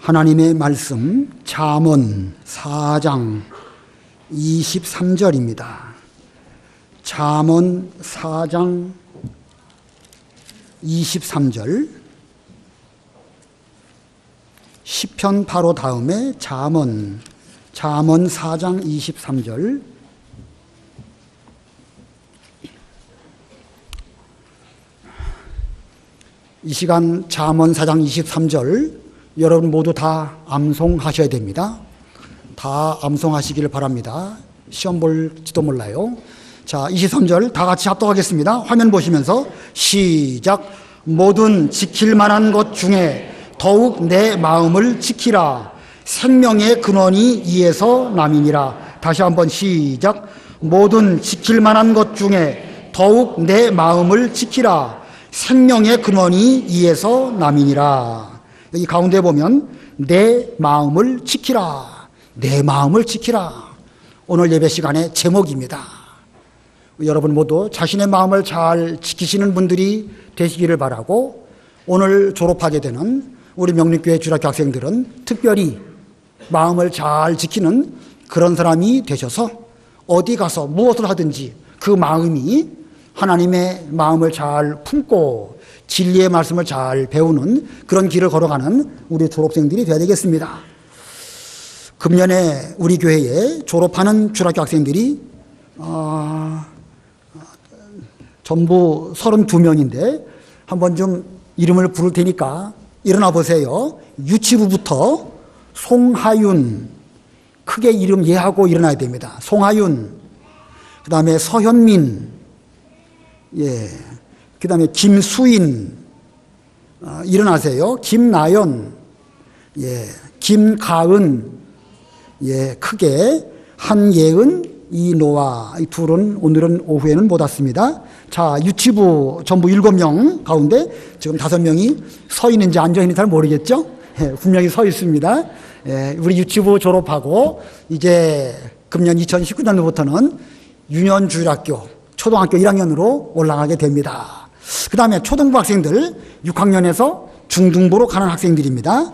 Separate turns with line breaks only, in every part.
하나님의 말씀 잠언 4장 23절입니다. 잠언 4장 23절, 시편 바로 다음에 잠언 4장 23절. 이 시간 잠언 4장 23절 여러분 모두 다 암송하셔야 됩니다. 다 암송하시기를 바랍니다. 시험 볼지도 몰라요. 자, 23절 다 같이 합독하겠습니다. 화면 보시면서 시작. 모든 지킬 만한 것 중에 더욱 내 마음을 지키라. 생명의 근원이 이에서 남이니라. 다시 한번 시작. 모든 지킬 만한 것 중에 더욱 내 마음을 지키라. 생명의 근원이 이에서 남이니라. 여기 가운데 보면 내 마음을 지키라. 내 마음을 지키라. 오늘 예배 시간의 제목입니다. 여러분 모두 자신의 마음을 잘 지키시는 분들이 되시기를 바라고, 오늘 졸업하게 되는 우리 명림교회 주일학교 학생들은 특별히 마음을 잘 지키는 그런 사람이 되셔서 어디 가서 무엇을 하든지 그 마음이 하나님의 마음을 잘 품고 진리의 말씀을 잘 배우는 그런 길을 걸어가는 우리 졸업생들이 되어야 되겠습니다. 금년에 우리 교회에 졸업하는 주일학교 학생들이 전부 32명인데 한번 좀 이름을 부를 테니까 일어나 보세요. 유치부부터 송하윤, 크게 이름 예하고 일어나야 됩니다. 송하윤, 그 다음에 서현민, 그 다음에 김수인, 일어나세요. 김나연, 김가은, 크게 한예은, 이노아, 이 둘은 오늘은 오후에는 못 왔습니다. 자, 유치부 전부 7명 가운데 지금 5명이 서 있는지 앉아 있는지 잘 모르겠죠? 분명히 서 있습니다. 우리 유치부 졸업하고 이제 금년 2019년부터는 유년주일학교 초등학교 1학년으로 올라가게 됩니다. 그 다음에 초등부 학생들 6학년에서 중등부로 가는 학생들입니다.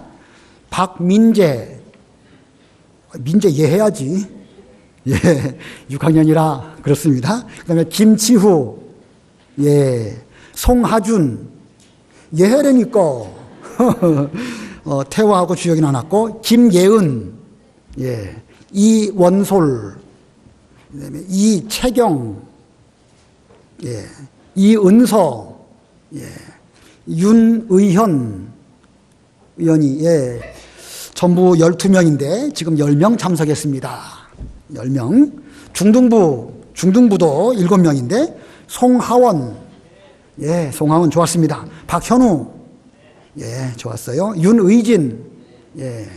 박민재, 민재 해야지. 6학년이라 그렇습니다. 그 다음에 김치후, 송하준, 해라니까. 태화하고 주역이 나눴고, 김예은, 이원솔, 그다음에 이채경, 이은서, 윤의현 의원이, 전부 12명인데 지금 10명 참석했습니다. 10명. 중등부도 7명인데 송하원, 송하원 좋았습니다. 박현우, 좋았어요. 윤의진,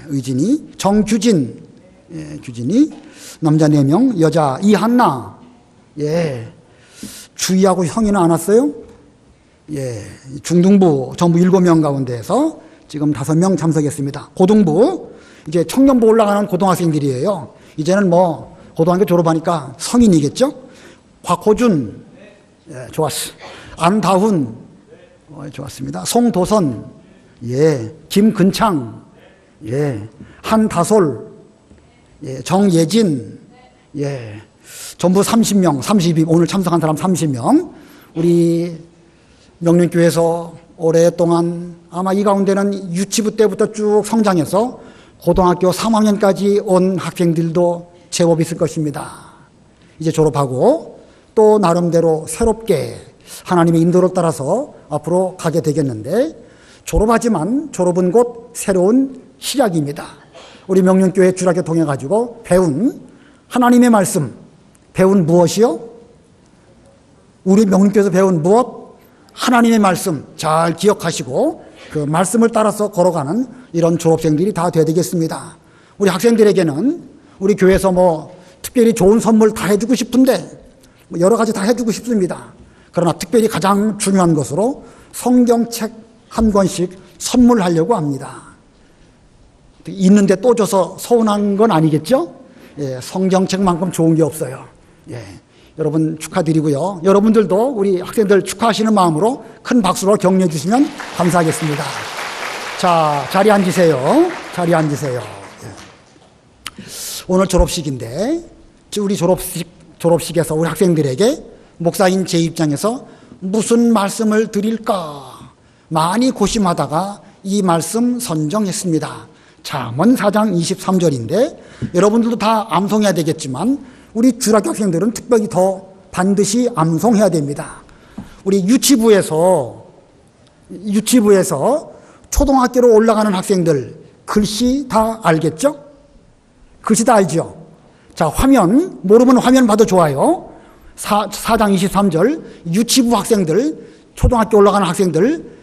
의진이, 정규진, 규진이, 남자 4명, 여자 이한나, 주희하고 형이는 안 왔어요? 중등부 전부 7명 가운데에서 지금 5명 참석했습니다. 고등부, 이제 청년부 올라가는 고등학생들이에요. 이제는 뭐 고등학교 졸업하니까 성인이겠죠? 곽호준, 좋았어. 안다훈, 좋았습니다. 송도선, 김근창, 한다솔, 정예진, 전부 30명, 32, 오늘 참석한 사람 30명. 우리 명림교회에서 오랫동안 아마 이 가운데는 유치부 때부터 쭉 성장해서 고등학교 3학년까지 온 학생들도 제법 있을 것입니다. 이제 졸업하고 또 나름대로 새롭게 하나님의 인도를 따라서 앞으로 가게 되겠는데, 졸업하지만 졸업은 곧 새로운 시작입니다. 우리 명륜교회 주일학교 통해 가지고 배운 하나님의 말씀, 배운 무엇이요? 우리 명륜교회에서 배운 무엇? 하나님의 말씀 잘 기억하시고 그 말씀을 따라서 걸어가는 이런 졸업생들이 다 되어야 되겠습니다. 우리 학생들에게는 우리 교회에서 뭐 특별히 좋은 선물 다 해주고 싶은데 여러 가지 다 해주고 싶습니다. 그러나 특별히 가장 중요한 것으로 성경책 한 권씩 선물하려고 합니다. 있는데 또 줘서 서운한 건 아니겠죠? 성경책만큼 좋은 게 없어요. 여러분 축하드리고요. 여러분들도 우리 학생들 축하하시는 마음으로 큰 박수로 격려해 주시면 감사하겠습니다. 자, 자리에 앉으세요. 자리에 앉으세요. 오늘 졸업식인데 우리 졸업식에서 우리 학생들에게 목사인 제 입장에서 무슨 말씀을 드릴까 많이 고심하다가 이 말씀 선정했습니다. 잠언 4장 23절인데 여러분들도 다 암송해야 되겠지만 우리 주일학교 학생들은 특별히 더 반드시 암송해야 됩니다. 우리 유치부에서 초등학교로 올라가는 학생들 글씨 다 알겠죠? 글씨 다 알죠? 자, 화면, 모르면 화면 봐도 좋아요. 4장 23절, 유치부 학생들, 초등학교 올라가는 학생들,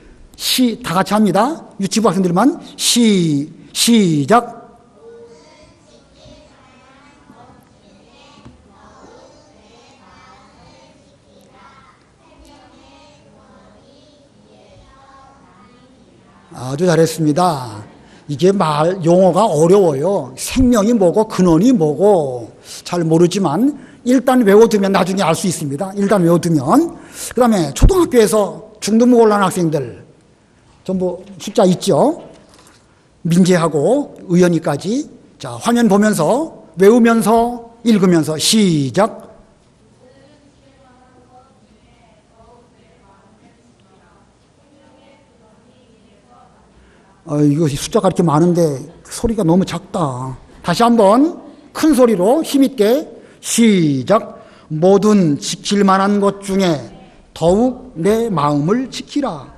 다 같이 합니다. 유치부 학생들만 시작. 아주 잘했습니다. 이게 용어가 어려워요. 생명이 뭐고 근원이 뭐고 잘 모르지만 일단 외워두면 나중에 알 수 있습니다. 일단 외워두면. 그 다음에 초등학교에서 중등부 올라가는 학생들 전부 숫자 있죠? 민재하고 의연이까지. 자, 화면 보면서 외우면서 읽으면서 시작. 이거 숫자가 이렇게 많은데 소리가 너무 작다. 다시 한번 큰 소리로 힘있게 시작. 모든 지킬 만한 것 중에 더욱 내 마음을 지키라.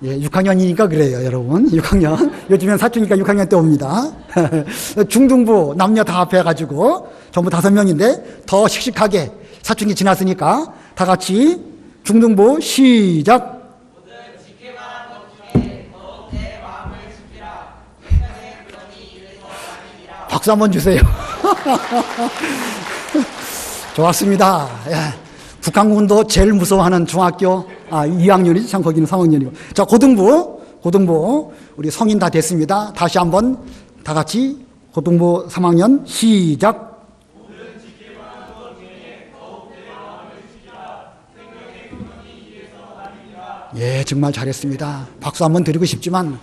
예, 6학년이니까 그래요, 여러분. 6학년. 요즘엔 사춘기가 6학년 때 옵니다. 중등부 남녀 다 합해가지고 전부 5명인데 더 씩씩하게 사춘기 지났으니까 다 같이 중등부 시작. 박수 한번 주세요. 좋았습니다. 예. 북한군도 제일 무서워하는 중학교 2학년이지 참 거기는 3학년이고. 자, 고등부 우리 성인 다 됐습니다. 다시 한번 다 같이 고등부 3학년 시작. 예, 정말 잘했습니다. 박수 한번 드리고 싶지만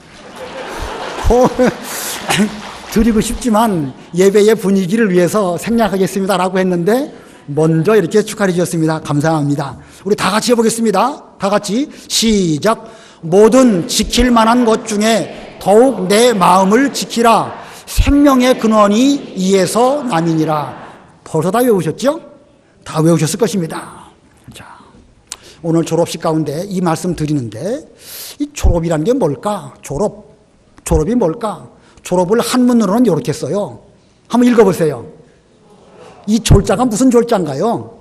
예배의 분위기를 위해서 생략하겠습니다라고 했는데 먼저 이렇게 축하해 주셨습니다. 감사합니다. 우리 다 같이 해보겠습니다. 다 같이 시작. 모든 지킬 만한 것 중에 더욱 내 마음을 지키라. 생명의 근원이 이에서 남이니라. 벌써 다 외우셨죠? 다 외우셨을 것입니다. 자, 오늘 졸업식 가운데 이 말씀 드리는데 이 졸업이란 게 뭘까? 졸업이 뭘까? 졸업을 한문으로는 이렇게 써요. 한번 읽어보세요. 이 졸자가 무슨 졸자인가요?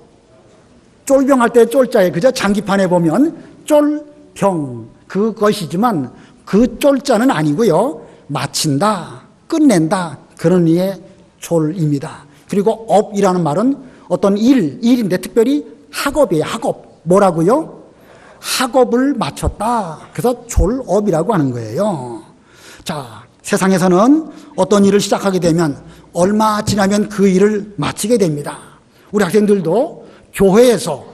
쫄병할 때 쫄자에 그저 장기판에 보면 쫄병 그것이지만 그 쫄자는 아니고요. 마친다, 끝낸다 그런 의미의 졸입니다. 그리고 업이라는 말은 어떤 일인데 특별히 학업이에요. 학업. 뭐라고요? 학업을 마쳤다. 그래서 졸업이라고 하는 거예요. 자, 세상에서는 어떤 일을 시작하게 되면 얼마 지나면 그 일을 마치게 됩니다. 우리 학생들도 교회에서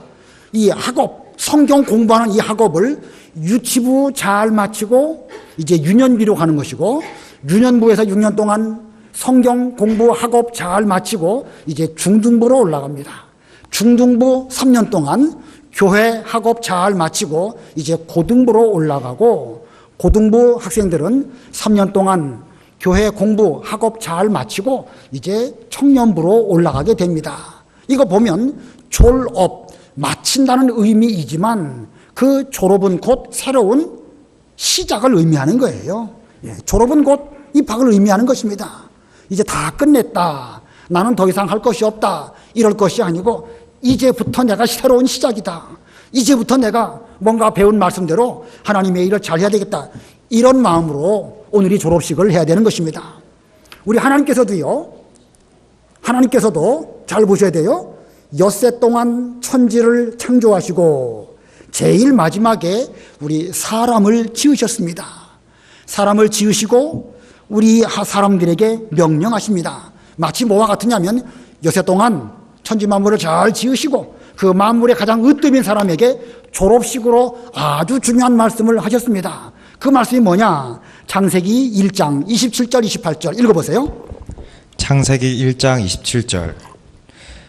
이 학업, 성경 공부하는 이 학업을 유치부 잘 마치고 이제 유년비로 가는 것이고 유년부에서 6년 동안 성경 공부 학업 잘 마치고 이제 중등부로 올라갑니다. 중등부 3년 동안 교회 학업 잘 마치고 이제 고등부로 올라가고 고등부 학생들은 3년 동안 교회 공부 학업 잘 마치고 이제 청년부로 올라가게 됩니다. 이거 보면 졸업, 마친다는 의미이지만 그 졸업은 곧 새로운 시작을 의미하는 거예요. 예, 졸업은 곧 입학을 의미하는 것입니다. 이제 다 끝냈다. 나는 더 이상 할 것이 없다. 이럴 것이 아니고 이제부터 내가 새로운 시작이다. 이제부터 내가 뭔가 배운 말씀대로 하나님의 일을 잘해야 되겠다. 이런 마음으로 오늘 이 졸업식을 해야 되는 것입니다. 우리 하나님께서도 잘 보셔야 돼요. 엿새 동안 천지를 창조하시고 제일 마지막에 우리 사람을 지으셨습니다. 사람을 지으시고 우리 사람들에게 명령하십니다. 마치 뭐와 같으냐면 엿새 동안 천지 만물을 잘 지으시고 그 만물의 가장 으뜸인 사람에게 졸업식으로 아주 중요한 말씀을 하셨습니다. 그 말씀이 뭐냐? 창세기 1장 27절 28절 읽어보세요.
창세기 1장 27절.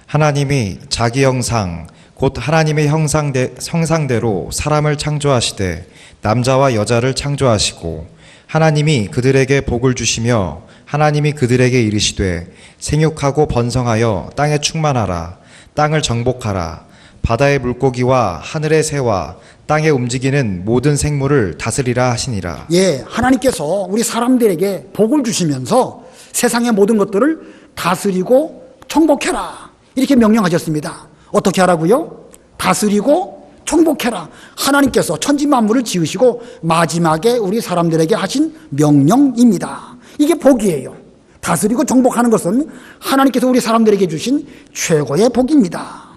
하나님이 자기 형상 곧 하나님의 형상대로 사람을 창조하시되 남자와 여자를 창조하시고 하나님이 그들에게 복을 주시며 하나님이 그들에게 이르시되 생육하고 번성하여 땅에 충만하라. 땅을 정복하라. 바다의 물고기와 하늘의 새와 땅에 움직이는 모든 생물을 다스리라 하시니라.
예, 하나님께서 우리 사람들에게 복을 주시면서 세상의 모든 것들을 다스리고 정복해라. 이렇게 명령하셨습니다. 어떻게 하라고요? 다스리고 정복해라. 하나님께서 천지 만물을 지으시고 마지막에 우리 사람들에게 하신 명령입니다. 이게 복이에요. 다스리고 정복하는 것은 하나님께서 우리 사람들에게 주신 최고의 복입니다.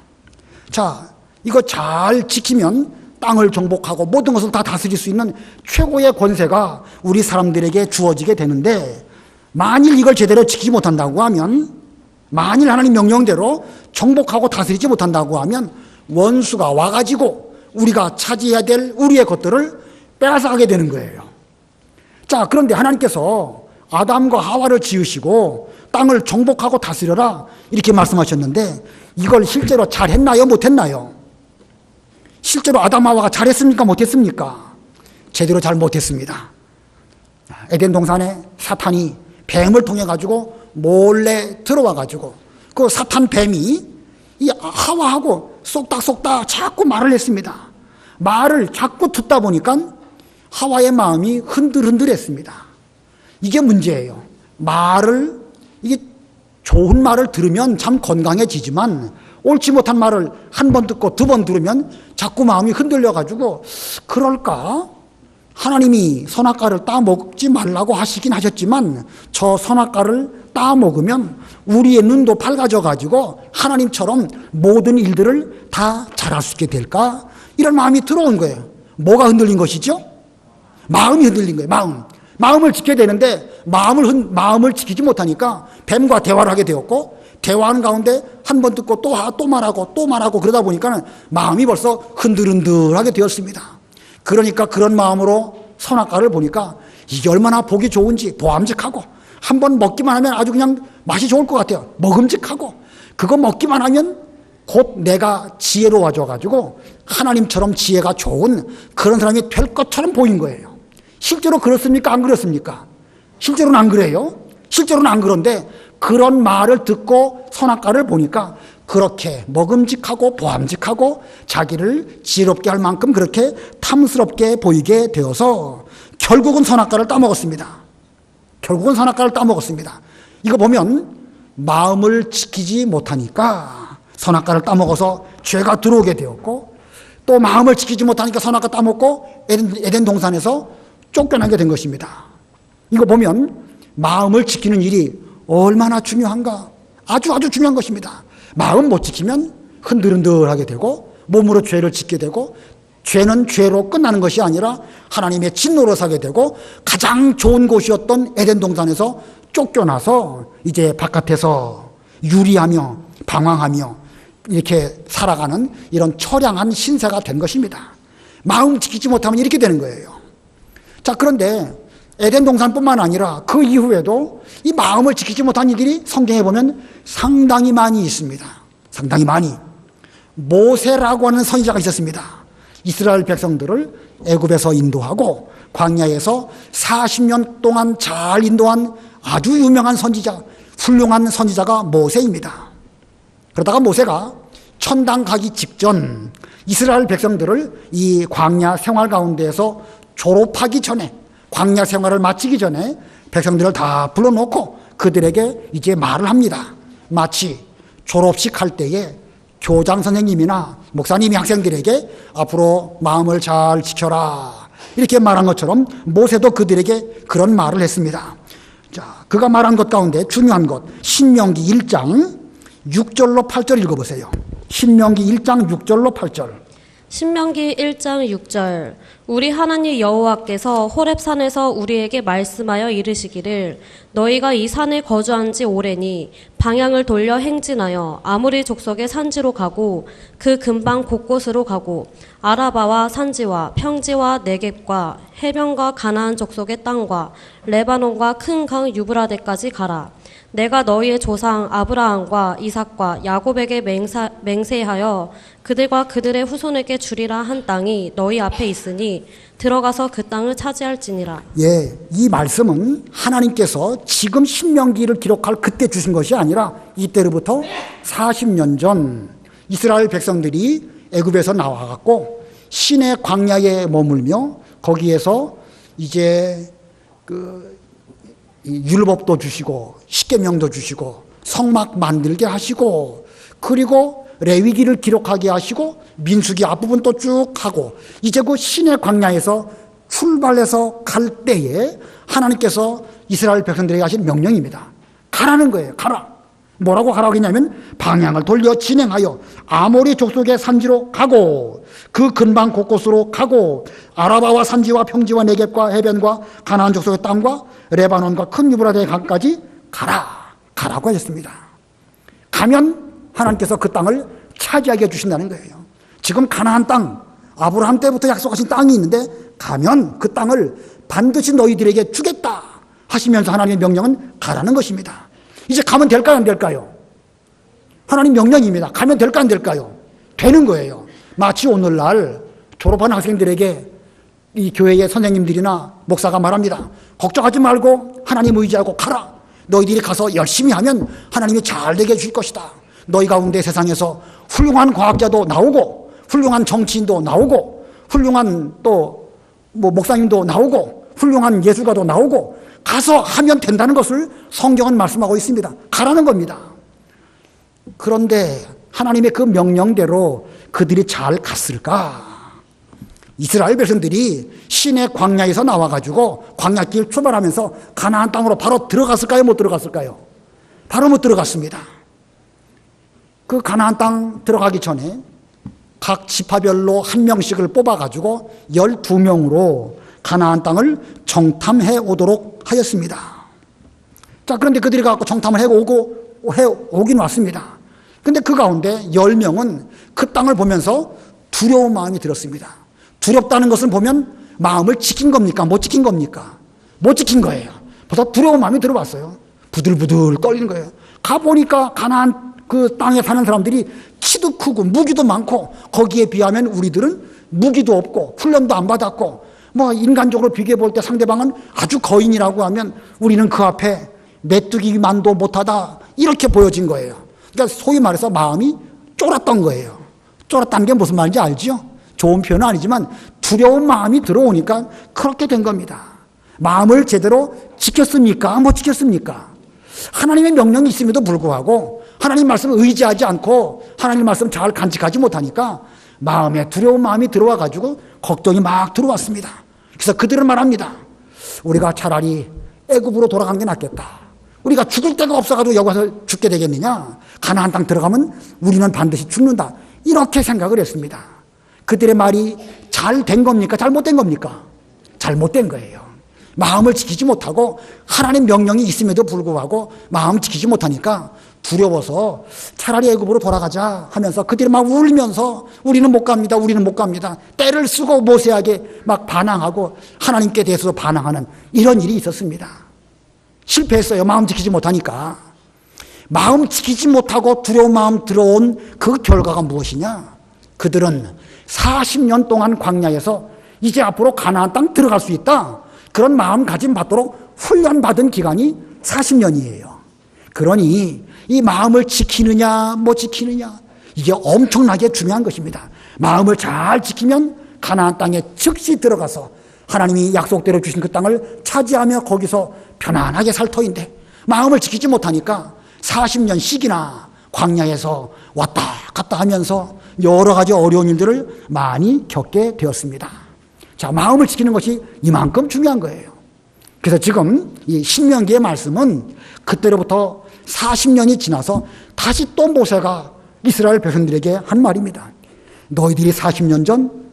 자, 이거 잘 지키면 땅을 정복하고 모든 것을 다 다스릴 수 있는 최고의 권세가 우리 사람들에게 주어지게 되는데, 만일 이걸 제대로 지키지 못한다고 하면, 만일 하나님 명령대로 정복하고 다스리지 못한다고 하면 원수가 와가지고 우리가 차지해야 될 우리의 것들을 빼앗아가게 되는 거예요. 자, 그런데 하나님께서 아담과 하와를 지으시고 땅을 정복하고 다스려라 이렇게 말씀하셨는데, 이걸 실제로 잘했나요? 못했나요? 실제로 아담 하와가 잘했습니까? 못했습니까? 제대로 잘 못했습니다. 에덴 동산에 사탄이 뱀을 통해 가지고 몰래 들어와 가지고 그 사탄 뱀이 이 하와하고 쏙닥쏙닥 자꾸 말을 했습니다. 말을 자꾸 듣다 보니까 하와의 마음이 흔들흔들했습니다. 이게 문제예요. 이게 좋은 말을 들으면 참 건강해지지만 옳지 못한 말을 한 번 듣고 두 번 들으면 자꾸 마음이 흔들려가지고, 그럴까? 하나님이 선악과를 따먹지 말라고 하시긴 하셨지만 저 선악과를 따먹으면 우리의 눈도 밝아져가지고 하나님처럼 모든 일들을 다 잘할 수 있게 될까? 이런 마음이 들어온 거예요. 뭐가 흔들린 것이죠? 마음이 흔들린 거예요. 마음을 지켜야 되는데 마음을 지키지 못하니까 뱀과 대화를 하게 되었고, 대화하는 가운데 한 번 듣고 또 말하고 그러다 보니까 마음이 벌써 흔들흔들하게 되었습니다. 그러니까 그런 마음으로 선악과를 보니까 이게 얼마나 보기 좋은지, 보암직하고 한 번 먹기만 하면 아주 그냥 맛이 좋을 것 같아요. 먹음직하고 그거 먹기만 하면 곧 내가 지혜로워져가지고 하나님처럼 지혜가 좋은 그런 사람이 될 것처럼 보인 거예요. 실제로 그렇습니까? 안 그렇습니까? 실제로는 안 그래요. 실제로는 안 그런데 그런 말을 듣고 선악과를 보니까 그렇게 먹음직하고 보암직하고 자기를 지혜롭게 할 만큼 그렇게 탐스럽게 보이게 되어서 결국은 선악과를 따먹었습니다. 이거 보면 마음을 지키지 못하니까 선악과를 따먹어서 죄가 들어오게 되었고, 또 마음을 지키지 못하니까 선악과 따먹고 에덴 동산에서 쫓겨나게 된 것입니다. 이거 보면 마음을 지키는 일이 얼마나 중요한가? 아주 중요한 것입니다. 마음 못 지키면 흔들흔들하게 되고 몸으로 죄를 짓게 되고, 죄는 죄로 끝나는 것이 아니라 하나님의 진노로 사게 되고, 가장 좋은 곳이었던 에덴 동산에서 쫓겨나서 이제 바깥에서 유리하며 방황하며 이렇게 살아가는 이런 처량한 신세가 된 것입니다. 마음 지키지 못하면 이렇게 되는 거예요. 자, 그런데 에덴 동산뿐만 아니라 그 이후에도 이 마음을 지키지 못한 이들이 성경에 보면 상당히 많이 있습니다. 상당히 많이. 모세라고 하는 선지자가 있었습니다. 이스라엘 백성들을 애굽에서 인도하고 광야에서 40년 동안 잘 인도한 아주 유명한 선지자, 훌륭한 선지자가 모세입니다. 그러다가 모세가 천당 가기 직전 이스라엘 백성들을 이 광야 생활 가운데에서 졸업하기 전에, 광야 생활을 마치기 전에 백성들을 다 불러놓고 그들에게 이제 말을 합니다. 마치 졸업식 할 때에 교장 선생님이나 목사님이 학생들에게 앞으로 마음을 잘 지켜라 이렇게 말한 것처럼 모세도 그들에게 그런 말을 했습니다. 자, 그가 말한 것 가운데 중요한 것, 신명기 1장 6절로 8절 읽어보세요. 신명기 1장 6절로 8절.
신명기 1장 6절. 우리 하나님 여호와께서 호렙산에서 우리에게 말씀하여 이르시기를 너희가 이 산에 거주한 지 오래니 방향을 돌려 행진하여 아모리 족속의 산지로 가고 그 근방 곳곳으로 가고 아라바와 산지와 평지와 네겝과 해변과 가나안 족속의 땅과 레바논과 큰 강 유브라데까지 가라. 내가 너희의 조상 아브라함과 이삭과 야곱에게 맹세하여 그들과 그들의 후손에게 주리라 한 땅이 너희 앞에 있으니 들어가서 그 땅을 차지할지니라.
예, 이 말씀은 하나님께서 지금 신명기를 기록할 그때 주신 것이 아니라 이때로부터 40년 전 이스라엘 백성들이 애굽에서 나와갖고 시내 광야에 머물며 거기에서 이제 이 율법도 주시고 십계명도 주시고 성막 만들게 하시고 그리고 레위기를 기록하게 하시고 민수기 앞부분도 쭉 하고 이제 그 시내 광야에서 출발해서 갈 때에 하나님께서 이스라엘 백성들에게 하신 명령입니다. 가라는 거예요. 가라. 뭐라고 가라고 했냐면 방향을 돌려 진행하여 아모리 족속의 산지로 가고 그 근방 곳곳으로 가고 아라바와 산지와 평지와 네겝과 해변과 가나안 족속의 땅과 레바논과 큰 유브라데 강까지 가라고 하셨습니다. 가면 하나님께서 그 땅을 차지하게 해주신다는 거예요. 지금 가나안 땅, 아브라함 때부터 약속하신 땅이 있는데 가면 그 땅을 반드시 너희들에게 주겠다 하시면서 하나님의 명령은 가라는 것입니다. 이제 가면 될까요, 안 될까요? 하나님 명령입니다. 가면 될까, 안 될까요? 되는 거예요. 마치 오늘날 졸업한 학생들에게 이 교회의 선생님들이나 목사가 말합니다. 걱정하지 말고 하나님 의지하고 가라. 너희들이 가서 열심히 하면 하나님이 잘 되게 해줄 것이다. 너희 가운데 세상에서 훌륭한 과학자도 나오고 훌륭한 정치인도 나오고 훌륭한 또 목사님도 나오고 훌륭한 예술가도 나오고 가서 하면 된다는 것을 성경은 말씀하고 있습니다. 가라는 겁니다. 그런데 하나님의 그 명령대로 그들이 잘 갔을까? 이스라엘 백성들이 시내 광야에서 나와가지고 광야길 출발하면서 가나안 땅으로 바로 들어갔을까요? 못 들어갔을까요? 바로 못 들어갔습니다. 그 가나안 땅 들어가기 전에 각 지파별로 한 명씩을 뽑아가지고 12명으로 가나안 땅을 정탐해 오도록 하였습니다. 자, 그런데 그들이 가서 정탐을 해 오긴 왔습니다. 근데 그 가운데 10명은 그 땅을 보면서 두려운 마음이 들었습니다. 두렵다는 것은 보면 마음을 지킨 겁니까? 못 지킨 겁니까? 못 지킨 거예요. 벌써 두려운 마음이 들어왔어요. 부들부들 떨리는 거예요. 가보니까 가나안 그 땅에 사는 사람들이 키도 크고 무기도 많고 거기에 비하면 우리들은 무기도 없고 훈련도 안 받았고 인간적으로 비교해 볼 때 상대방은 아주 거인이라고 하면 우리는 그 앞에 메뚜기만도 못하다 이렇게 보여진 거예요. 그러니까 소위 말해서 마음이 쫄았던 거예요. 쫄았다는 게 무슨 말인지 알지요? 좋은 표현은 아니지만 두려운 마음이 들어오니까 그렇게 된 겁니다. 마음을 제대로 지켰습니까? 못 지켰습니까? 하나님의 명령이 있음에도 불구하고 하나님 말씀을 의지하지 않고 하나님 말씀 잘 간직하지 못하니까 마음에 두려운 마음이 들어와 가지고 걱정이 막 들어왔습니다. 그래서 그들은 말합니다. 우리가 차라리 애굽으로 돌아간 게 낫겠다. 우리가 죽을 데가 없어가지고 여기 와서 죽게 되겠느냐. 가나안 땅 들어가면 우리는 반드시 죽는다. 이렇게 생각을 했습니다. 그들의 말이 잘 된 겁니까? 잘못된 겁니까? 잘못된 거예요. 마음을 지키지 못하고 하나님 명령이 있음에도 불구하고 마음 지키지 못하니까 두려워서 차라리 애굽으로 돌아가자 하면서 그들이 막 울면서 우리는 못 갑니다. 우리는 못 갑니다. 때를 쓰고 모세에게 막 반항하고 하나님께 대해서 반항하는 이런 일이 있었습니다. 실패했어요. 마음 지키지 못하니까. 마음 지키지 못하고 두려운 마음 들어온 그 결과가 무엇이냐? 그들은 40년 동안 광야에서 이제 앞으로 가나안 땅 들어갈 수 있다. 그런 마음가짐 받도록 훈련받은 기간이 40년이에요. 그러니 이 마음을 지키느냐 못 지키느냐 이게 엄청나게 중요한 것입니다. 마음을 잘 지키면 가나안 땅에 즉시 들어가서 하나님이 약속대로 주신 그 땅을 차지하며 거기서 편안하게 살 터인데 마음을 지키지 못하니까 40년씩이나 광야에서 왔다 갔다 하면서 여러 가지 어려운 일들을 많이 겪게 되었습니다. 자, 마음을 지키는 것이 이만큼 중요한 거예요. 그래서 지금 이 신명기의 말씀은 그때로부터 40년이 지나서 다시 또 모세가 이스라엘 백성들에게 한 말입니다. 너희들이 40년 전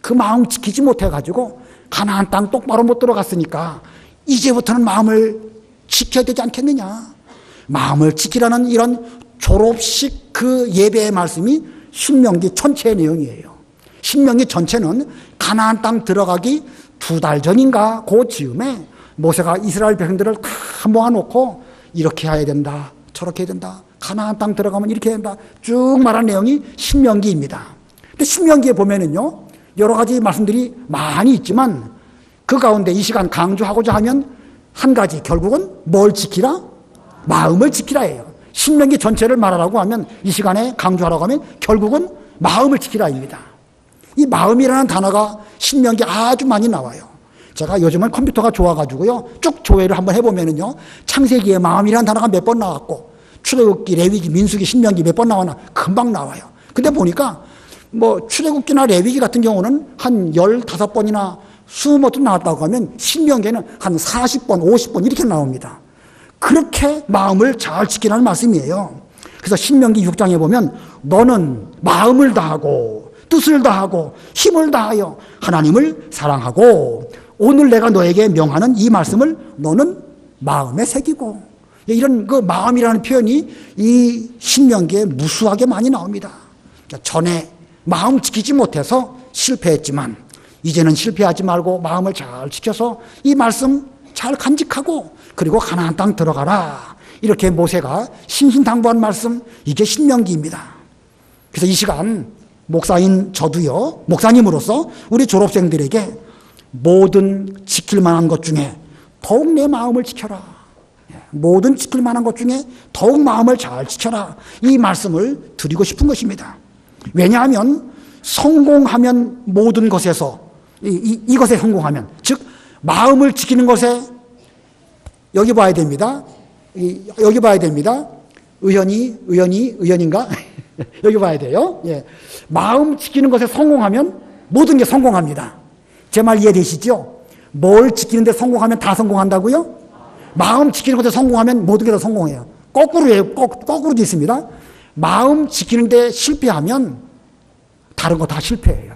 그 마음 지키지 못해가지고 가나안 땅 똑바로 못 들어갔으니까 이제부터는 마음을 지켜야 되지 않겠느냐. 마음을 지키라는 이런 졸업식 그 예배의 말씀이 신명기 전체의 내용이에요. 신명기 전체는 가나안 땅 들어가기 2달 전인가 그 즈음에 모세가 이스라엘 백성들을 다 모아놓고 이렇게 해야 된다, 저렇게 해야 된다, 가나안 땅 들어가면 이렇게 해야 된다 쭉 말한 내용이 신명기입니다. 근데 신명기에 보면은요 여러 가지 말씀들이 많이 있지만 그 가운데 이 시간 강조하고자 하면 한 가지, 결국은 뭘 지키라? 마음을 지키라예요. 신명기 전체를 말하라고 하면, 이 시간에 강조하라고 하면 결국은 마음을 지키라입니다. 이 마음이라는 단어가 신명기 아주 많이 나와요. 제가 요즘은 컴퓨터가 좋아가지고요 쭉 조회를 한번 해보면은요 창세기에 마음이라는 단어가 몇 번 나왔고 출애굽기, 레위기, 민수기, 신명기 몇 번 나왔나 금방 나와요. 근데 보니까 뭐 출애굽기나 레위기 같은 경우는 한 15번이나 20번 나왔다고 하면 신명기에는 한 40번, 50번 이렇게 나옵니다. 그렇게 마음을 잘 지키라는 말씀이에요. 그래서 신명기 6장에 보면 너는 마음을 다하고 뜻을 다하고 힘을 다하여 하나님을 사랑하고 오늘 내가 너에게 명하는 이 말씀을 너는 마음에 새기고, 이런 그 마음이라는 표현이 이 신명기에 무수하게 많이 나옵니다. 전에 마음 지키지 못해서 실패했지만 이제는 실패하지 말고 마음을 잘 지켜서 이 말씀 잘 간직하고 그리고 가나안 땅 들어가라. 이렇게 모세가 신신당부한 말씀, 이게 신명기입니다. 그래서 이 시간 목사인 저도요, 목사님으로서 우리 졸업생들에게 모든 지킬 만한 것 중에 더욱 내 마음을 지켜라. 모든 지킬 만한 것 중에 더욱 마음을 잘 지켜라. 이 말씀을 드리고 싶은 것입니다. 왜냐하면 성공하면 모든 것에서 이것에 성공하면, 즉 마음을 지키는 것에 여기 봐야 됩니다. 여기 봐야 됩니다. 의연인가? 여기 봐야 돼요. 예. 마음 지키는 것에 성공하면 모든 게 성공합니다. 제 말 이해되시죠? 뭘 지키는데 성공하면 다 성공한다고요? 마음 지키는 것에 성공하면 모든 게 다 성공해요. 거꾸로예요. 거꾸로 돼 있습니다. 마음 지키는데 실패하면 다른 거 다 실패해요.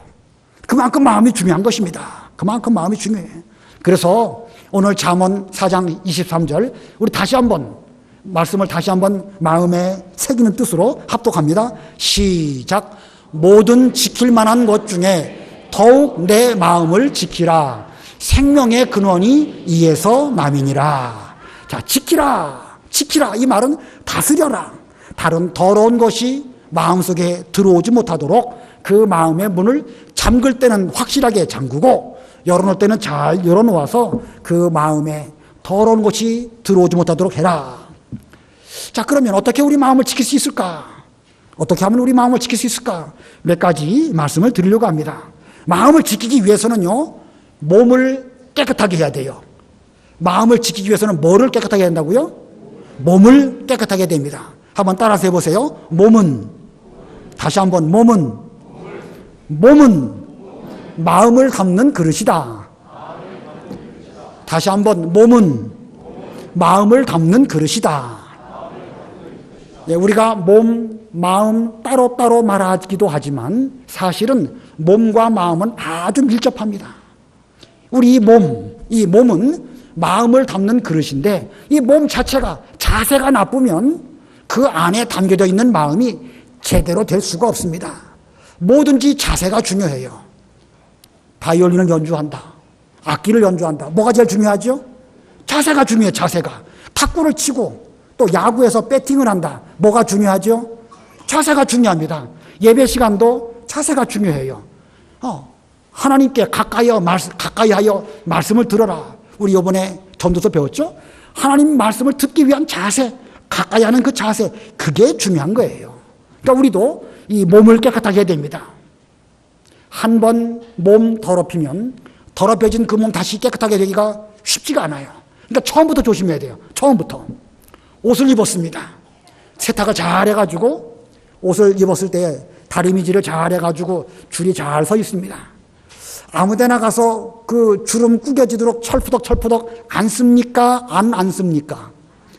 그만큼 마음이 중요한 것입니다. 그만큼 마음이 중요해요. 그래서 오늘 잠언 4장 23절 우리 다시 한번 말씀을 다시 한번 마음에 새기는 뜻으로 합독합니다. 시작. 모든 지킬 만한 것 중에 더욱 내 마음을 지키라. 생명의 근원이 이에서 남이니라. 자, 지키라. 지키라. 이 말은 다스려라. 다른 더러운 것이 마음속에 들어오지 못하도록 그 마음의 문을 잠글 때는 확실하게 잠그고 열어놓을 때는 잘 열어놓아서 그 마음에 더러운 것이 들어오지 못하도록 해라. 자, 그러면 어떻게 우리 마음을 지킬 수 있을까? 어떻게 하면 우리 마음을 지킬 수 있을까? 몇 가지 말씀을 드리려고 합니다. 마음을 지키기 위해서는요, 몸을 깨끗하게 해야 돼요. 마음을 지키기 위해서는 뭐를 깨끗하게 한다고요? 몸을 깨끗하게 해야 됩니다. 한번 따라서 해보세요. 몸은, 다시 한번 몸은 마음을 담는 그릇이다. 다시 한번 몸은 마음을 담는 그릇이다. 예, 우리가 몸, 마음 따로따로 말하기도 하지만 사실은 몸과 마음은 아주 밀접합니다. 우리 이 몸은 마음을 담는 그릇인데 이 몸 자체가 자세가 나쁘면 그 안에 담겨져 있는 마음이 제대로 될 수가 없습니다. 뭐든지 자세가 중요해요. 바이올린을 연주한다. 악기를 연주한다. 뭐가 제일 중요하죠? 자세가 중요해요. 자세가. 탁구를 치고 또 야구에서 배팅을 한다. 뭐가 중요하죠? 자세가 중요합니다. 예배 시간도 자세가 중요해요. 하나님께 가까이 하여 말씀을 들어라. 우리 이번에 전도서 배웠죠? 하나님 말씀을 듣기 위한 자세, 가까이 하는 그 자세, 그게 중요한 거예요. 그러니까 우리도 이 몸을 깨끗하게 해야 됩니다. 한 번 몸 더럽히면 더럽혀진 그 몸 다시 깨끗하게 되기가 쉽지가 않아요. 그러니까 처음부터 조심해야 돼요. 처음부터. 옷을 입었습니다. 세탁을 잘 해가지고 옷을 입었을 때 다리미질을 잘 해가지고 줄이 잘 서 있습니다. 아무데나 가서 그 주름 구겨지도록 철푸덕 앉습니까? 안 앉습니까?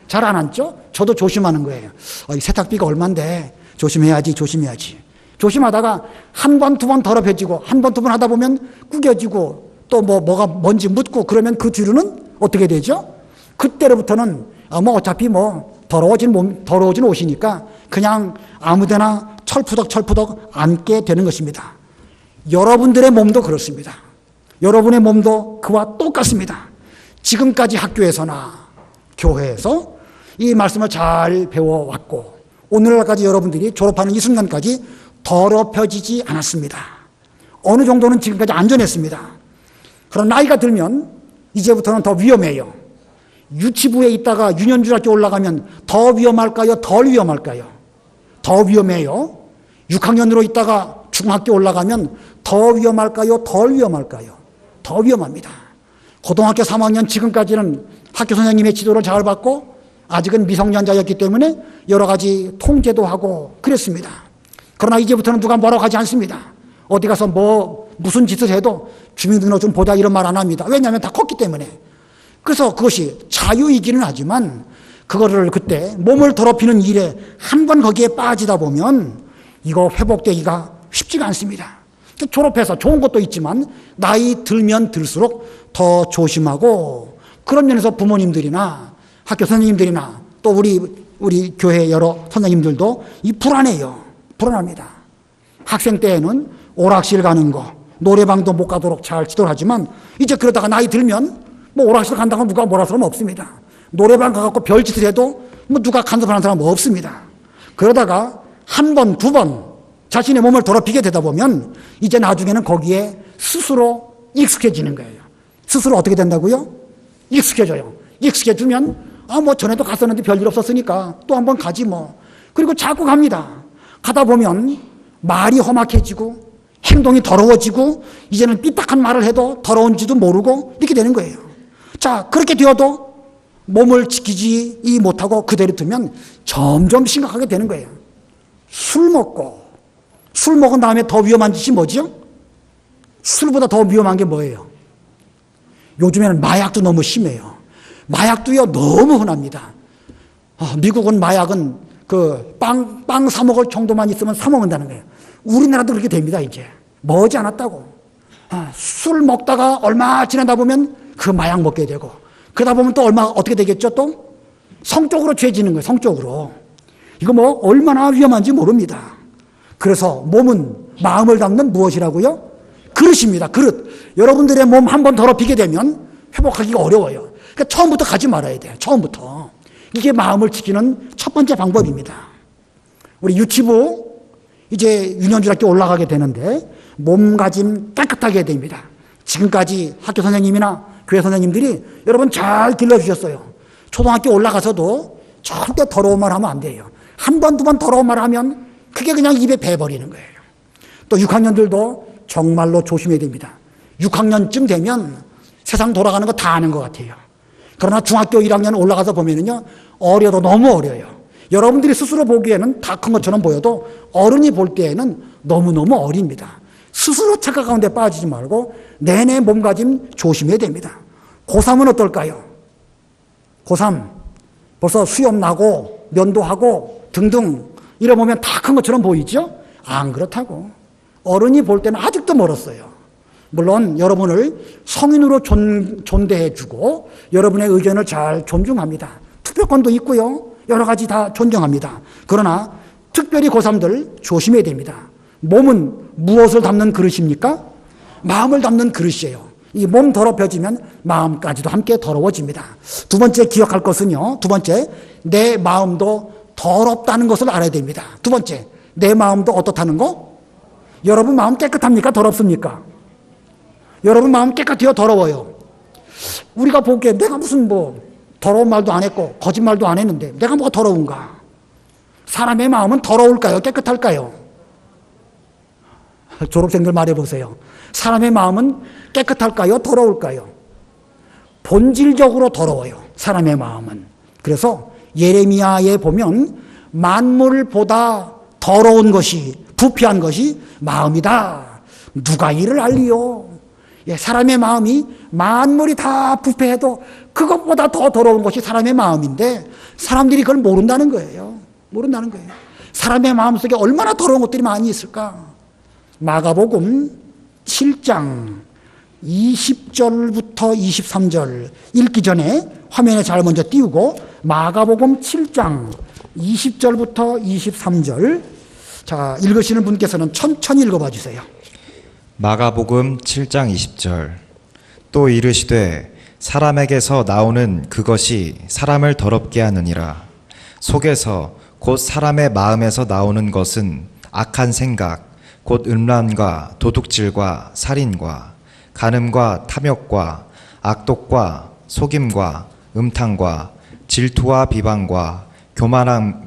잘 안 앉죠? 저도 조심하는 거예요. 이 세탁비가 얼만데 조심해야지. 조심하다가 한 번, 두 번 더럽혀지고 한 번, 두 번 하다 보면 구겨지고 또 뭐가 뭔지 묻고 그러면 그 뒤로는 어떻게 되죠? 그때로부터는 뭐 어차피 뭐 더러워진 옷이니까 그냥 아무데나 철푸덕 앉게 되는 것입니다. 여러분들의 몸도 그렇습니다. 여러분의 몸도 그와 똑같습니다. 지금까지 학교에서나 교회에서 이 말씀을 잘 배워왔고 오늘날까지 여러분들이 졸업하는 이 순간까지 더럽혀지지 않았습니다. 어느 정도는 지금까지 안전했습니다. 그러나 나이가 들면 이제부터는 더 위험해요. 유치부에 있다가 유년중학교 올라가면 더 위험할까요? 덜 위험할까요? 더 위험해요. 6학년으로 있다가 중학교 올라가면 더 위험할까요? 덜 위험할까요? 더 위험합니다. 고등학교 3학년 지금까지는 학교 선생님의 지도를 잘 받고 아직은 미성년자였기 때문에 여러 가지 통제도 하고 그랬습니다. 그러나 이제부터는 누가 뭐라고 하지 않습니다. 어디 가서 무슨 짓을 해도 주민등록 좀 보자 이런 말 안 합니다. 왜냐하면 다 컸기 때문에. 그래서 그것이 자유이기는 하지만 그거를 그때 몸을 더럽히는 일에 한 번 거기에 빠지다 보면 이거 회복되기가 쉽지가 않습니다. 졸업해서 좋은 것도 있지만 나이 들면 들수록 더 조심하고 그런 면에서 부모님들이나 학교 선생님들이나 또 우리 교회 여러 선생님들도 이 불안합니다. 학생 때에는 오락실 가는 거, 노래방도 못 가도록 잘 지도를 하지만 이제 그러다가 나이 들면 뭐 오락실 간다고 누가 뭐라 사람 없습니다. 노래방 가갖고 별짓을 해도 뭐 누가 간섭하는 사람 없습니다. 그러다가 한 번, 두 번 자신의 몸을 더럽히게 되다 보면 이제 나중에는 거기에 스스로 익숙해지는 거예요. 스스로 어떻게 된다고요? 익숙해져요. 익숙해지면 뭐 전에도 갔었는데 별일 없었으니까 또 한 번 가지 뭐. 그리고 자꾸 갑니다. 가다 보면 말이 험악해지고 행동이 더러워지고 이제는 삐딱한 말을 해도 더러운지도 모르고 이렇게 되는 거예요. 자, 그렇게 되어도 몸을 지키지 못하고 그대로 두면 점점 심각하게 되는 거예요. 술 먹은 다음에 더 위험한 짓이 뭐죠? 술보다 더 위험한 게 뭐예요? 요즘에는 마약도 너무 심해요. 마약도요 너무 흔합니다. 미국은 마약은 그 빵 사 먹을 정도만 있으면 사 먹는다는 거예요. 우리나라도 그렇게 됩니다. 이제 머지 않았다고. 술 먹다가 얼마 지나다 보면 그 마약 먹게 되고 그러다 보면 또 어떻게 되겠죠? 또 성적으로 죄지는 거예요. 성적으로. 이거 뭐 얼마나 위험한지 모릅니다. 그래서 몸은 마음을 담는 무엇이라고요? 그릇입니다. 그릇. 여러분들의 몸 한번 더럽히게 되면 회복하기가 어려워요. 그러니까 처음부터 가지 말아야 돼요. 처음부터. 이게 마음을 지키는 첫 번째 방법입니다. 우리 유치부 이제 유년중학교 올라가게 되는데 몸가짐 깨끗하게 해야 됩니다. 지금까지 학교 선생님이나 교회 선생님들이 여러분 잘 길러주셨어요. 초등학교 올라가서도 절대 더러운 말 하면 안 돼요. 한 번, 두 번 더러운 말 하면 그게 그냥 입에 배버리는 거예요. 또 6학년들도 정말로 조심해야 됩니다. 6학년쯤 되면 세상 돌아가는 거 다 아는 것 같아요. 그러나 중학교 1학년 올라가서 보면은요, 어려도 너무 어려요. 여러분들이 스스로 보기에는 다 큰 것처럼 보여도 어른이 볼 때에는 너무너무 어립니다. 스스로 착각 가운데 빠지지 말고 내내 몸가짐 조심해야 됩니다. 고3은 어떨까요? 고3 벌써 수염 나고 면도하고 등등 이러보면 다 큰 것처럼 보이죠? 안 그렇다고. 어른이 볼 때는 아직도 멀었어요. 물론 여러분을 성인으로 존대해주고 여러분의 의견을 잘 존중합니다. 투표권도 있고요. 여러 가지 다 존경합니다. 그러나 특별히 고3들 조심해야 됩니다. 몸은 무엇을 담는 그릇입니까? 마음을 담는 그릇이에요. 이 몸 더럽혀지면 마음까지도 함께 더러워집니다. 두 번째 기억할 것은요. 두 번째, 내 마음도 더럽다는 것을 알아야 됩니다. 두 번째, 내 마음도 어떻다는 거? 여러분 마음 깨끗합니까? 더럽습니까? 여러분 마음 깨끗해요? 더러워요? 우리가 보기에 내가 무슨 더러운 말도 안 했고 거짓말도 안 했는데 내가 뭐가 더러운가? 사람의 마음은 더러울까요? 깨끗할까요? 졸업생들 말해보세요. 사람의 마음은 깨끗할까요? 더러울까요? 본질적으로 더러워요. 사람의 마음은. 그래서 예레미야에 보면 만물보다 더러운 것이 부패한 것이 마음이다. 누가 이를 알리요? 사람의 마음이 만물이 다 부패해도 그것보다 더 더러운 것이 사람의 마음인데 사람들이 그걸 모른다는 거예요. 모른다는 거예요. 사람의 마음속에 얼마나 더러운 것들이 많이 있을까? 마가복음 7장 20절부터 23절 읽기 전에 화면에 잘 먼저 띄우고 마가복음 7장 20절부터 23절 자, 읽으시는 분께서는 천천히 읽어봐 주세요.
마가복음 7장 20절. 또 이르시되 사람에게서 나오는 그것이 사람을 더럽게 하느니라. 속에서 곧 사람의 마음에서 나오는 것은 악한 생각, 곧 음란과 도둑질과 살인과 간음과 탐욕과 악독과 속임과 음탕과 질투와 비방과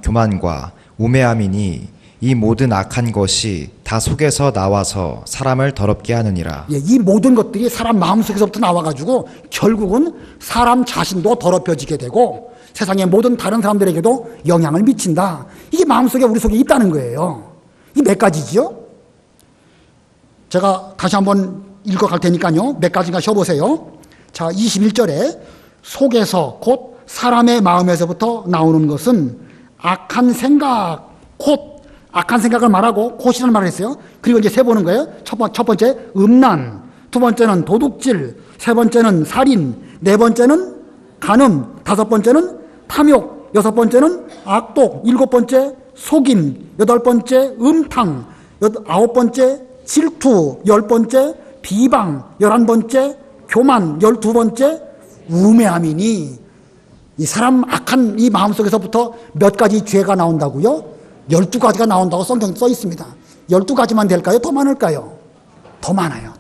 교만과 우매함이니 이 모든 악한 것이 다 속에서 나와서 사람을 더럽게 하느니라.
예, 이 모든 것들이 사람 마음속에서부터 나와가지고 결국은 사람 자신도 더럽혀지게 되고 세상의 모든 다른 사람들에게도 영향을 미친다. 이게 마음속에 우리 속에 있다는 거예요. 이 몇 가지지요? 제가 다시 한번 읽어갈 테니까요. 몇 가지가 쉬어보세요. 자, 21절에 속에서 곧 사람의 마음에서부터 나오는 것은 악한 생각, 곧 악한 생각을 말하고 곧이라는 말을 했어요. 그리고 이제 세 보는 거예요. 첫 번째 음란, 두 번째는 도둑질, 세 번째는 살인, 네 번째는 간음, 다섯 번째는 탐욕, 여섯 번째는 악독, 일곱 번째 속임, 여덟 번째 음탕, 아홉 번째 질투, 열 번째 비방, 11번째 교만, 12번째 우매함이니 이 사람 악한 이 마음속에서부터 몇 가지 죄가 나온다고요? 12가지가 나온다고 성경에 써 있습니다. 12가지만 될까요? 더 많을까요? 더 많아요.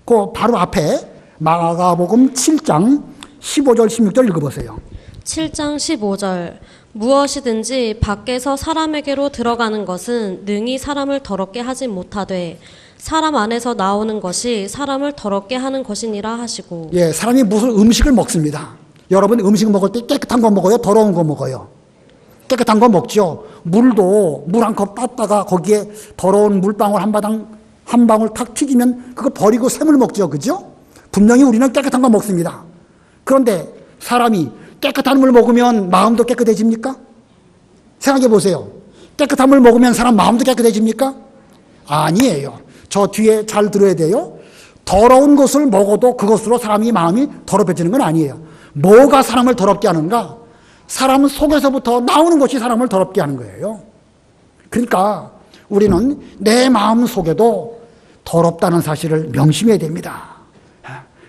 그 바로 앞에 마가복음 7장 15절 16절 읽어보세요.
7장 15절. 무엇이든지 밖에서 사람에게로 들어가는 것은 능히 사람을 더럽게 하지 못하되 사람 안에서 나오는 것이 사람을 더럽게 하는 것이니라 하시고.
예, 사람이 무슨 음식을 먹습니다. 여러분 음식 먹을 때 깨끗한 거 먹어요? 더러운 거 먹어요? 깨끗한 거 먹죠. 물도 물 한 컵 땄다가 거기에 더러운 물방울 한 방울 탁 튀기면 그거 버리고 샘을 먹죠. 그죠? 분명히 우리는 깨끗한 거 먹습니다. 그런데 사람이 깨끗한 물 먹으면 마음도 깨끗해집니까? 생각해 보세요. 깨끗한 물 먹으면 사람 마음도 깨끗해집니까? 아니에요. 저 뒤에 잘 들어야 돼요. 더러운 것을 먹어도 그것으로 사람이 마음이 더럽혀지는 건 아니에요. 뭐가 사람을 더럽게 하는가? 사람 속에서부터 나오는 것이 사람을 더럽게 하는 거예요. 그러니까 우리는 내 마음 속에도 더럽다는 사실을 명심해야 됩니다.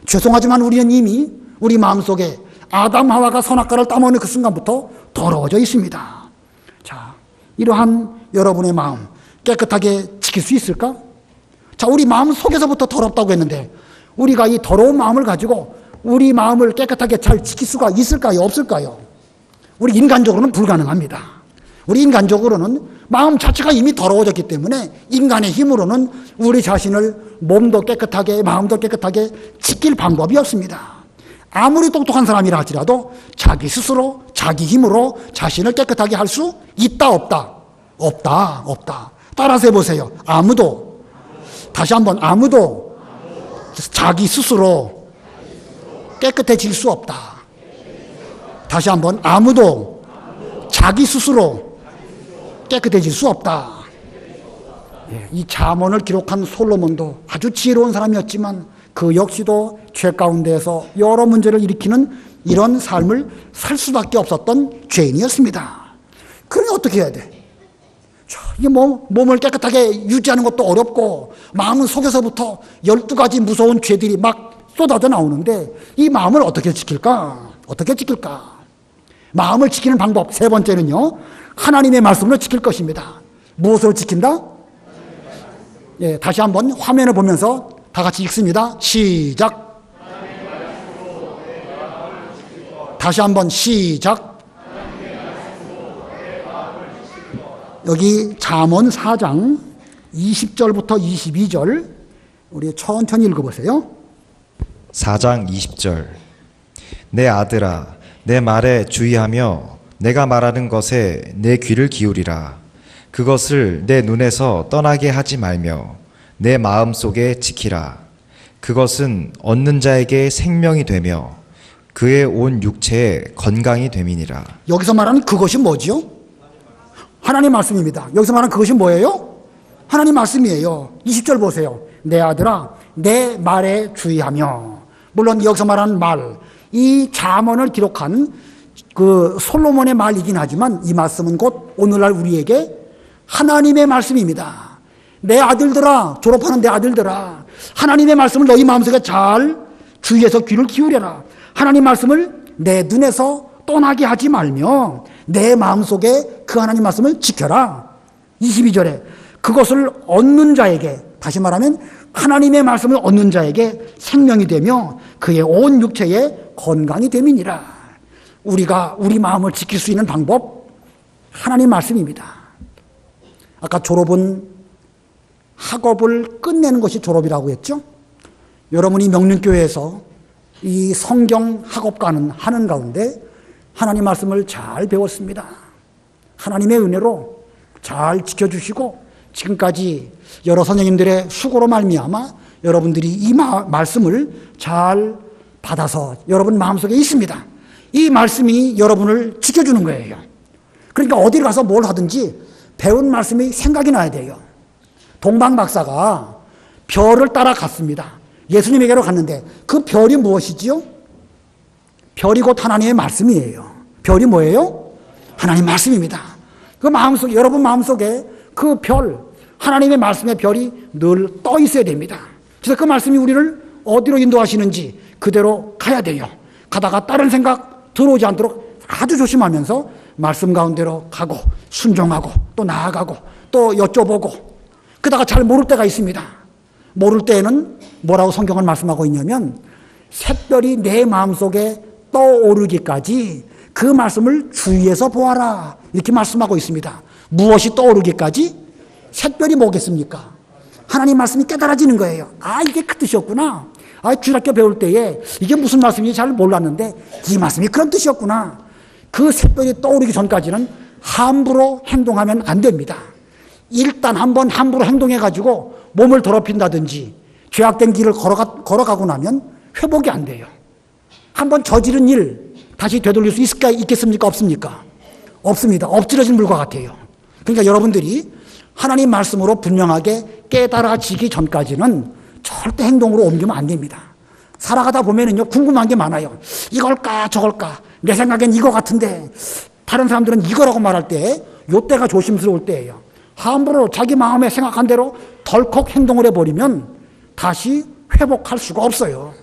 죄송하지만 우리는 이미 우리 마음 속에 아담 하와가 선악과를 따먹는 그 순간부터 더러워져 있습니다. 자, 이러한 여러분의 마음 깨끗하게 지킬 수 있을까? 자, 우리 마음 속에서부터 더럽다고 했는데 우리가 이 더러운 마음을 가지고 우리 마음을 깨끗하게 잘 지킬 수가 있을까요? 없을까요? 우리 인간적으로는 불가능합니다. 우리 인간적으로는 마음 자체가 이미 더러워졌기 때문에 인간의 힘으로는 우리 자신을 몸도 깨끗하게 마음도 깨끗하게 지킬 방법이 없습니다. 아무리 똑똑한 사람이라 할지라도 자기 스스로 자기 힘으로 자신을 깨끗하게 할 수 있다 없다? 없다. 따라서 해보세요. 아무도. 다시 한번 아무도 자기 스스로 깨끗해질 수 없다. 다시 한번 아무도 자기 스스로 깨끗해질 수 없다. 이 잠언을 기록한 솔로몬도 아주 지혜로운 사람이었지만 그 역시도 죄 가운데에서 여러 문제를 일으키는 이런 삶을 살 수밖에 없었던 죄인이었습니다. 그러니 어떻게 해야 돼? 이게 몸을 깨끗하게 유지하는 것도 어렵고 마음 속에서부터 12가지 무서운 죄들이 막 쏟아져 나오는데 이 마음을 어떻게 지킬까? 마음을 지키는 방법 세 번째는요. 하나님의 말씀으로 지킬 것입니다. 무엇으로 지킨다? 예, 다시 한번 화면을 보면서 다 같이 읽습니다. 시작. 다시 한번 시작. 여기 잠언 4장 20절부터 22절 우리 천천히 읽어보세요.
4장 20절. 내 아들아 내 말에 주의하며 내가 말하는 것에 내 귀를 기울이라. 그것을 내 눈에서 떠나게 하지 말며 내 마음속에 지키라. 그것은 얻는 자에게 생명이 되며 그의 온 육체에 건강이 됨이니라.
여기서 말하는 그것이 뭐지요? 하나님 말씀입니다. 여기서 말하는 그것이 뭐예요? 하나님 말씀이에요. 20절 보세요. 내 아들아 내 말에 주의하며. 물론 여기서 말하는 말, 이 잠언을 기록한 그 솔로몬의 말이긴 하지만 이 말씀은 곧 오늘날 우리에게 하나님의 말씀입니다. 내 아들들아, 졸업하는 내 아들들아, 하나님의 말씀을 너희 마음속에 잘 주의해서 귀를 기울여라. 하나님 말씀을 내 눈에서 떠나게 하지 말며 내 마음속에 그 하나님 말씀을 지켜라. 22절에 그것을 얻는 자에게, 다시 말하면 하나님의 말씀을 얻는 자에게 생명이 되며 그의 온 육체에 건강이 됨이니라. 우리가 우리 마음을 지킬 수 있는 방법, 하나님 말씀입니다. 아까 졸업은 학업을 끝내는 것이 졸업이라고 했죠. 여러분이 명륜교회에서 이 성경 학업가는 하는 가운데 하나님 말씀을 잘 배웠습니다. 하나님의 은혜로 잘 지켜주시고 지금까지 여러 선생님들의 수고로 말미암아 여러분들이 이 말씀을 잘 받아서 여러분 마음속에 있습니다. 이 말씀이 여러분을 지켜주는 거예요. 그러니까 어디를 가서 뭘 하든지 배운 말씀이 생각이 나야 돼요. 동방 박사가 별을 따라갔습니다. 예수님에게로 갔는데 그 별이 무엇이지요? 별이 곧 하나님의 말씀이에요. 별이 뭐예요? 하나님 말씀입니다. 그 마음속에, 여러분 마음속에 그 별, 하나님의 말씀의 별이 늘 떠 있어야 됩니다. 그래서 그 말씀이 우리를 어디로 인도하시는지 그대로 가야 돼요. 가다가 다른 생각 들어오지 않도록 아주 조심하면서 말씀 가운데로 가고 순종하고 또 나아가고 또 여쭤보고, 그러다가 잘 모를 때가 있습니다. 모를 때에는 뭐라고 성경을 말씀하고 있냐면 샛별이 내 마음속에 떠오르기까지 그 말씀을 주의해서 보아라, 이렇게 말씀하고 있습니다. 무엇이 떠오르기까지? 샛별이 뭐겠습니까? 하나님 말씀이 깨달아지는 거예요. 아, 이게 그 뜻이었구나. 아, 주일학교 배울 때에 이게 무슨 말씀인지 잘 몰랐는데 이 말씀이 그런 뜻이었구나. 그 샛별이 떠오르기 전까지는 함부로 행동하면 안 됩니다. 일단 한번 함부로 행동해가지고 몸을 더럽힌다든지 죄악된 길을 걸어가고 나면 회복이 안 돼요. 한번 저지른 일 다시 되돌릴 수 있겠습니까? 없습니까? 없습니다. 엎질러진 물과 같아요. 그러니까 여러분들이 하나님 말씀으로 분명하게 깨달아지기 전까지는 절대 행동으로 옮기면 안 됩니다. 살아가다 보면은요, 궁금한 게 많아요. 이걸까 저걸까, 내 생각엔 이거 같은데 다른 사람들은 이거라고 말할 때 요때가 조심스러울 때예요. 함부로 자기 마음에 생각한 대로 덜컥 행동을 해버리면 다시 회복할 수가 없어요.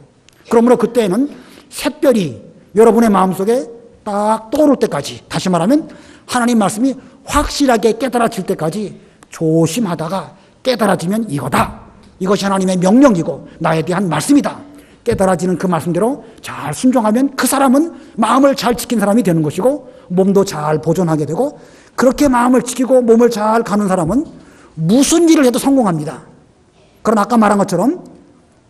그러므로 그때는 샛별이 여러분의 마음속에 딱 떠오를 때까지, 다시 말하면 하나님 말씀이 확실하게 깨달아질 때까지 조심하다가 깨달아지면 이거다. 이것이 하나님의 명령이고 나에 대한 말씀이다. 깨달아지는 그 말씀대로 잘 순종하면 그 사람은 마음을 잘 지킨 사람이 되는 것이고 몸도 잘 보존하게 되고, 그렇게 마음을 지키고 몸을 잘 가는 사람은 무슨 일을 해도 성공합니다. 그러나 아까 말한 것처럼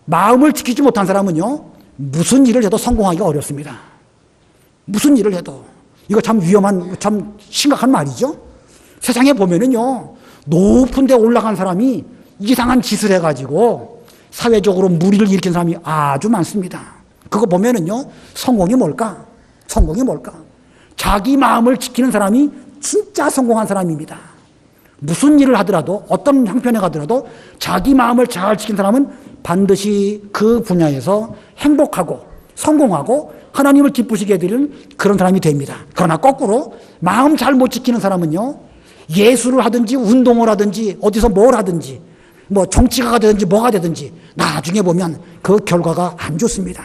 마음을 지키지 못한 사람은요, 무슨 일을 해도 성공하기가 어렵습니다. 무슨 일을 해도. 이거 참 위험한, 참 심각한 말이죠. 세상에 보면은요, 높은 데 올라간 사람이 이상한 짓을 해가지고 사회적으로 무리를 일으킨 사람이 아주 많습니다. 그거 보면은요, 성공이 뭘까? 성공이 뭘까? 자기 마음을 지키는 사람이 진짜 성공한 사람입니다. 무슨 일을 하더라도, 어떤 형편에 가더라도 자기 마음을 잘 지킨 사람은 반드시 그 분야에서 행복하고 성공하고 하나님을 기쁘시게 해드리는 그런 사람이 됩니다. 그러나 거꾸로 마음 잘 못 지키는 사람은요, 예술을 하든지 운동을 하든지 어디서 뭘 하든지 뭐 정치가가 되든지 뭐가 되든지 나중에 보면 그 결과가 안 좋습니다.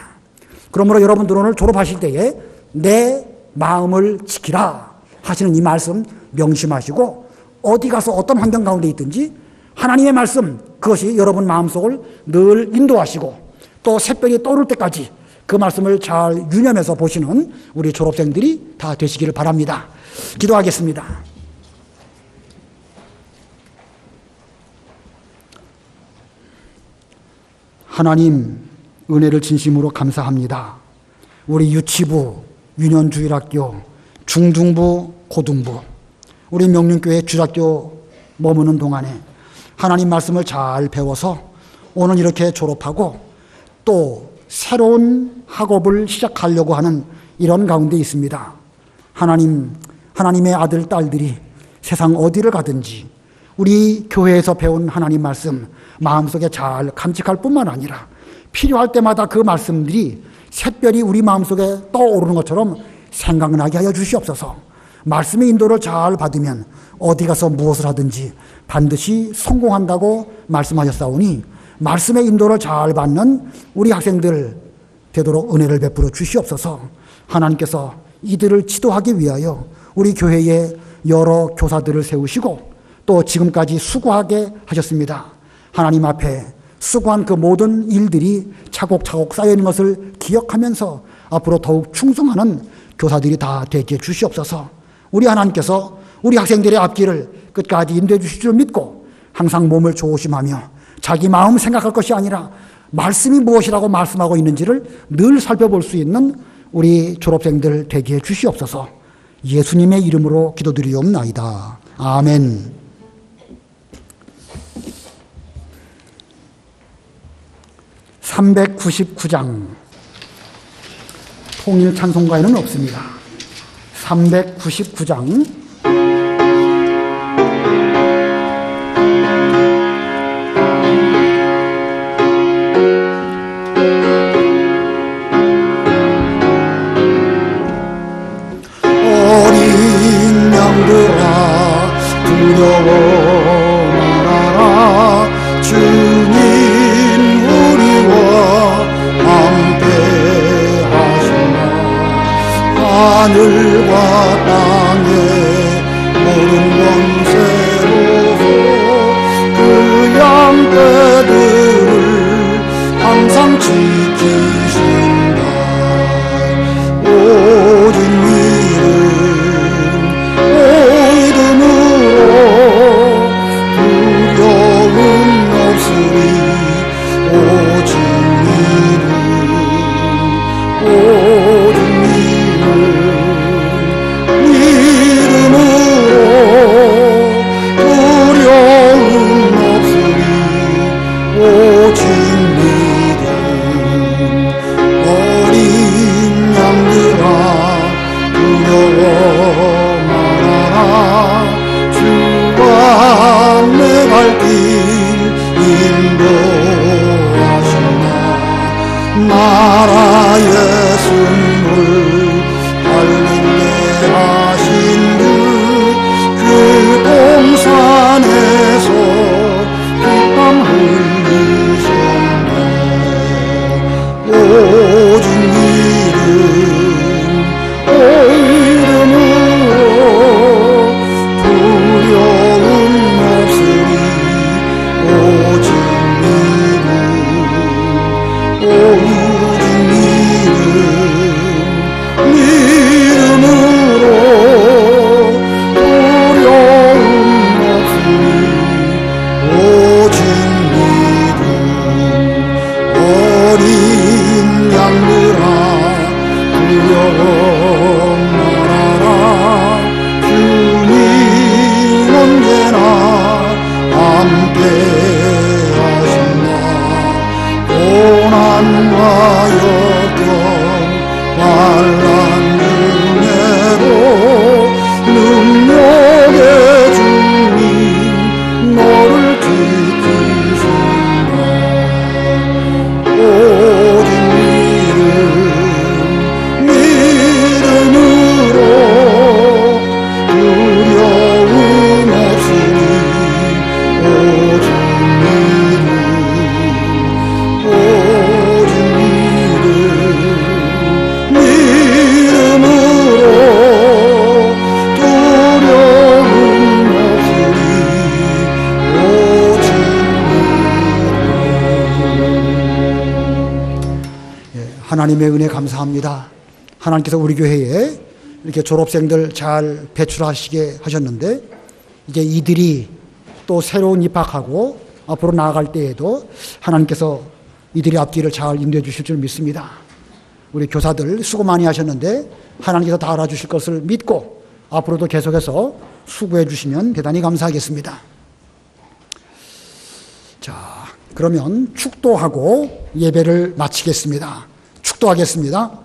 그러므로 여러분들 오늘 졸업하실 때에 내 마음을 지키라 하시는 이 말씀 명심하시고, 어디 가서 어떤 환경 가운데 있든지 하나님의 말씀, 그것이 여러분 마음속을 늘 인도하시고 또 샛별이 떠오를 때까지 그 말씀을 잘 유념해서 보시는 우리 졸업생들이 다 되시기를 바랍니다. 기도하겠습니다. 하나님, 은혜를 진심으로 감사합니다. 우리 유치부, 유년주일학교, 중등부, 고등부, 우리 명륜교회 주일학교 머무는 동안에 하나님 말씀을 잘 배워서 오늘 이렇게 졸업하고 또 새로운 학업을 시작하려고 하는 이런 가운데 있습니다. 하나님, 하나님의 아들, 딸들이 세상 어디를 가든지 우리 교회에서 배운 하나님 말씀 마음속에 잘 간직할 뿐만 아니라 필요할 때마다 그 말씀들이 샛별이 우리 마음속에 떠오르는 것처럼 생각나게 하여 주시옵소서. 말씀의 인도를 잘 받으면 어디 가서 무엇을 하든지 반드시 성공한다고 말씀하셨사오니 말씀의 인도를 잘 받는 우리 학생들 되도록 은혜를 베풀어 주시옵소서. 하나님께서 이들을 지도하기 위하여 우리 교회에 여러 교사들을 세우시고 또 지금까지 수고하게 하셨습니다. 하나님 앞에 수고한 그 모든 일들이 차곡차곡 쌓여있는 것을 기억하면서 앞으로 더욱 충성하는 교사들이 다 되게 주시옵소서. 우리 하나님께서 우리 학생들의 앞길을 끝까지 인도해 주실 줄 믿고 항상 몸을 조심하며 자기 마음 생각할 것이 아니라 말씀이 무엇이라고 말씀하고 있는지를 늘 살펴볼 수 있는 우리 졸업생들 되게 주시옵소서. 예수님의 이름으로 기도드리옵나이다. 아멘. (399장) 통일 찬송가에는 없습니다. 399장 어린 양들아 두려워 말아라. 주님 우리와 함께 하시나. 하늘과 땅에 모든 권세로서 그 양떼들을 항상 지키신다. 오직 믿음으로 두려움 없으리. 오직 믿음으로 두려움 없으리. 오직 믿음. 어린 양들아 두려워 말아라. 주가 내 갈 길 인도하신다. 나라의 승물 달린대 하신 그 동산에서 피땀 흘리셨네. 오직 믿음으로 두려움 없으리. 오직 믿음으로 두려움 없으리. 오직 믿음. 어린 양들아 두려워 말아라. 주님 언제나 함께 하신다. 고난과 역경 환란 중에도 능력의 주님 너를 지키신다. 오직 믿음으로 두려움 없으니. 오직 믿음으로 두려움 없으리. 오직 하나님의 은혜 감사합니다. 하나님께서 우리 교회에 이렇게 졸업생들 잘 배출하시게 하셨는데 이제 이들이 또 새로운 입학하고 앞으로 나아갈 때에도 하나님께서 이들의 앞길을 잘 인도해 주실 줄 믿습니다. 우리 교사들 수고 많이 하셨는데 하나님께서 다 알아주실 것을 믿고 앞으로도 계속해서 수고해 주시면 대단히 감사하겠습니다. 자, 그러면 축도하고 예배를 마치겠습니다. 축도하겠습니다.